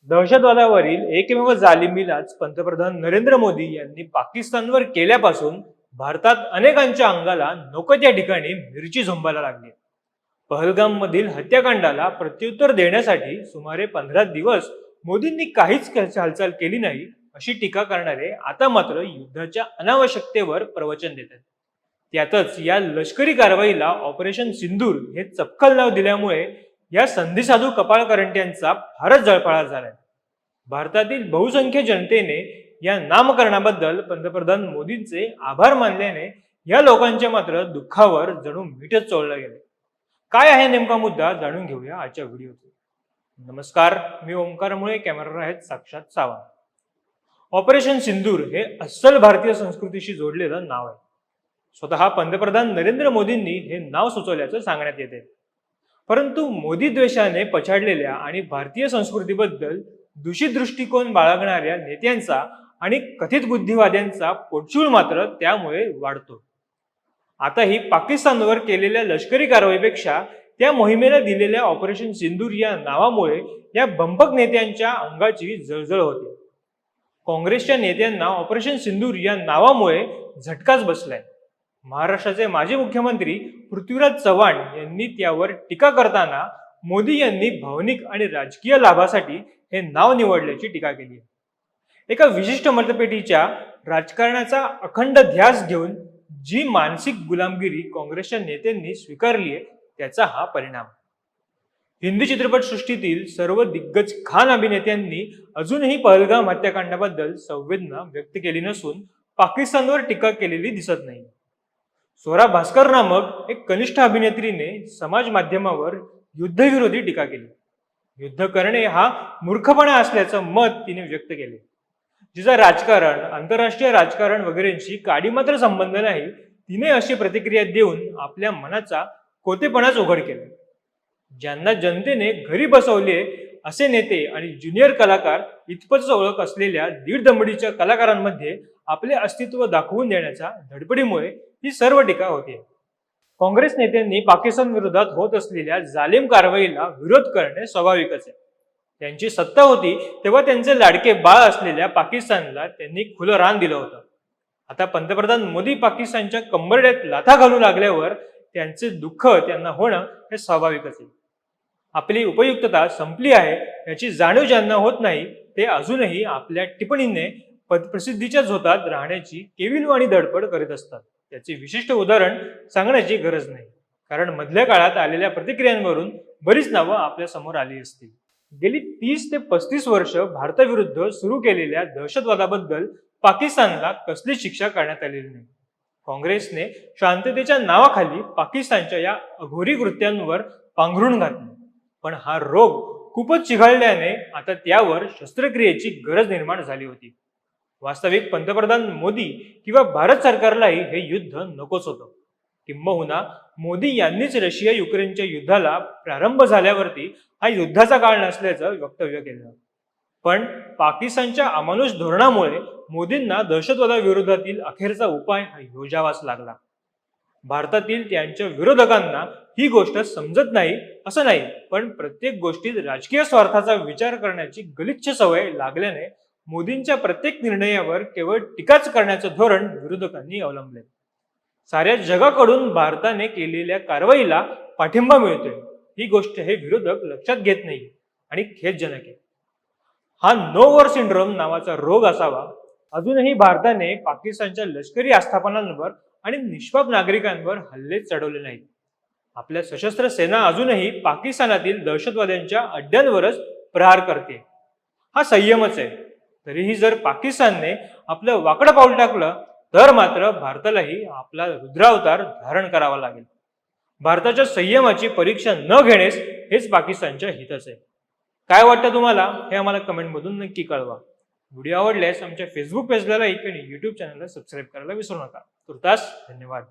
दहशतवादावरील एकमेव जालिमीलाच पंतप्रधान नरेंद्र मोदी यांनी पाकिस्तानवर केल्यापासून भारतात अनेकांच्या अंगाला नको त्या ठिकाणी मिरची झोंबायला लागली. पहलगाम मधील हत्याकांडाला प्रत्युत्तर देण्यासाठी सुमारे 15 दिवस मोदींनी काहीच हालचाल केली नाही अशी टीका करणारे आता मात्र युद्धाच्या अनावश्यकतेवर प्रवचन देतात. त्यातच या लष्करी कारवाईला ऑपरेशन सिंदूर हे चपखल नाव दिल्यामुळे या संधिसाधू कपाळकरंट्यांचा फारच जळफळाट झालाय. भारतातील बहुसंख्य जनतेने या नामकरणाबद्दल पंतप्रधान मोदींचे आभार मानल्याने या लोकांच्या मात्र दुःखावर जणू मीठच चोळलं गेले. काय आहे नेमका मुद्दा जाणून घेऊया आजच्या व्हिडिओतून. नमस्कार, मी ओंकार मुळे, कॅमेरावर आहेत साक्षात सावंत. ऑपरेशन सिंदूर हे अस्सल भारतीय संस्कृतीशी जोडलेलं नाव आहे. स्वतः पंतप्रधान नरेंद्र मोदींनी हे नाव सुचवल्याचं सांगण्यात येते. परंतु मोदी द्वेषाने पछाडलेल्या आणि भारतीय संस्कृतीबद्दल दूषित दृष्टिकोन बाळगणाऱ्या नेत्यांचा आणि कथित बुद्धिवाद्यांचा पोटशूळ मात्र त्यामुळे वाढतो. आताही पाकिस्तानवर केलेल्या लष्करी कारवाईपेक्षा त्या मोहिमेला दिलेल्या ऑपरेशन सिंदूर या नावामुळे या बंपक नेत्यांच्या अंगाची जळजळ होते. काँग्रेसच्या नेत्यांना ऑपरेशन सिंदूर या नावामुळे झटकाच बसलाय. महाराष्ट्राचे माजी मुख्यमंत्री पृथ्वीराज चव्हाण यांनी त्यावर टीका करताना मोदी यांनी भावनिक आणि राजकीय लाभासाठी हे नाव निवडल्याची टीका केली आहे. एका विशिष्ट मतपेटीच्या राजकारणाचा अखंड ध्यास घेऊन जी मानसिक गुलामगिरी काँग्रेसच्या नेत्यांनी स्वीकारली आहे त्याचा हा परिणाम. हिंदी चित्रपटसृष्टीतील सर्व दिग्गज खान अभिनेत्यांनी अजूनही पहलगाम हत्याकांडाबद्दल संवेदना व्यक्त केली नसून पाकिस्तानवर टीका केलेली दिसत नाही. स्वरा भास्कर नामक एक कनिष्ठ अभिनेत्रीने समाज माध्यमावर युद्धविरोधी टीका केली. युद्ध करणे हा मूर्खपणा असल्याचं मत तिने व्यक्त केले. जिचा राजकारण, आंतरराष्ट्रीय राजकारण वगैरेंशी काडी मात्र संबंध नाही, तिने अशी प्रतिक्रिया देऊन आपल्या मनाचा कोतेपणाच उघड केला. ज्यांना जनतेने घरी बसवले असे नेते आणि ज्युनियर कलाकार इतपतच ओळख असलेल्या दीड दमडीच्या कलाकारांमध्ये आपले अस्तित्व दाखवून देण्याच्या धडपडीमुळे ही सर्व टीका होते. काँग्रेस नेत्यांनी पाकिस्तान विरोधात होत असलेल्या जालिम कारवाईला विरोध करणे स्वाभाविकच आहे. त्यांची सत्ता होती तेव्हा त्यांचे लाडके बाळ असलेल्या पाकिस्तानला त्यांनी खुलं रान दिलं होतं. आता पंतप्रधान मोदी पाकिस्तानच्या कंबरड्यात लाथा घालू लागल्यावर त्यांचे दुःख त्यांना होणं हे स्वाभाविकच आहे. आपली उपयुक्तता संपली आहे याची जाणीव ज्यांना होत नाही ते अजूनही आपल्या टिप्पणीने प्रसिद्धीच्या झोतात राहण्याची केविलवाणी धडपड करीत असतात. त्याचे विशिष्ट उदाहरण सांगण्याची गरज नाही, कारण मधल्या काळात आलेल्या प्रतिक्रियांवरून बरीच नावं आपल्या समोर आली असतील. गेली 30 ते 35 वर्ष भारताविरुद्ध सुरू केलेल्या दहशतवादाबद्दल पाकिस्तानला कसलीच शिक्षा करण्यात आलेली नाही. काँग्रेसने शांततेच्या नावाखाली पाकिस्तानच्या या अघोरी कृत्यांवर पांघरून घातले. पण हा रोग खूपच चिघळल्याने आता त्यावर शस्त्रक्रियेची गरज निर्माण झाली होती. वास्तविक पंतप्रधान मोदी किंवा भारत सरकारलाही हे युद्ध नकोच होतं. किंबहुना मोदी यांनीच रशिया युक्रेनच्या युद्धाला प्रारंभ झाल्यावरती हा युद्धाचा काळ नसल्याचं वक्तव्य केलं. पण पाकिस्तानच्या अमानुष धोरणामुळे मोदींना दहशतवादाविरोधातील अखेरचा उपाय हा योजावाच लागला. भारतातील त्यांच्या विरोधकांना ही गोष्ट समजत नाही असं नाही, पण प्रत्येक गोष्टीत राजकीय स्वार्थाचा विचार करण्याची गलिच्छ सवय लागल्याने मोदींच्या प्रत्येक निर्णयावर केवळ टीकाच करण्याचं धोरण विरोधकांनी अवलंबले. साऱ्या जगाकडून भारताने केलेल्या कारवाईला पाठिंबा मिळतोय ही गोष्ट हे विरोधक लक्षात घेत नाही आणि खेदजनक आहे. हा नो वॉर सिंड्रोम नावाचा रोग असावा. अजूनही भारताने पाकिस्तानच्या लष्करी आस्थापनांवर आणि निष्पाप नागरिकांवर हल्ले चढवले नाहीत. आपल्या सशस्त्र सेना अजूनही पाकिस्तानातील दहशतवाद्यांच्या अड्ड्यांवरच प्रहार करते. हा संयमच आहे. तरीही जर पाकिस्तानने आपलं वाकडं पाऊल टाकलं तर मात्र भारतालाही आपला रुद्रावतार धारण करावा लागेल. भारताच्या संयमाची परीक्षा न घेणेच हेच पाकिस्तानच्या हितच आहे. काय वाटतं तुम्हाला हे आम्हाला कमेंटमधून नक्की कळवा. व्हिडिओ आवडल्यास आमच्या फेसबुक पेजला लाईक आणि यूट्यूब चॅनलला सबस्क्राईब करायला विसरू नका. तुर्तास धन्यवाद.